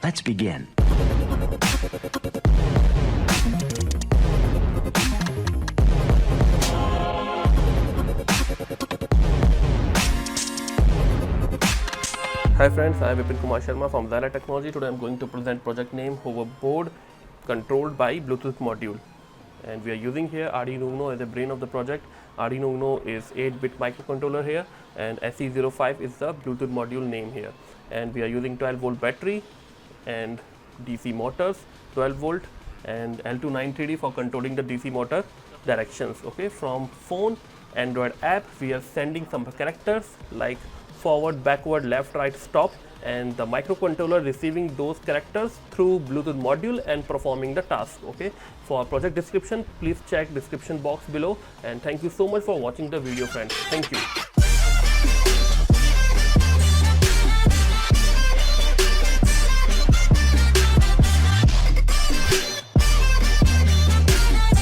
Let's begin. Hi friends, I am Vipin Kumar Sharma from XiLiR Technology. Today I am going to present project name Hoverboard controlled by Bluetooth module. And we are using here Arduino Uno as the brain of the project. Arduino Uno is 8-bit microcontroller here, and SE05 is the Bluetooth module name here. And we are using 12-volt battery and DC motors, 12 volt and L293D for controlling the DC motor directions. Okay, from phone Android app we are sending some characters like forward, backward, left, right, stop, and the microcontroller receiving those characters through Bluetooth module and performing the task. Okay, for project description please check description box below, and thank you so much for watching the video friends. Thank you.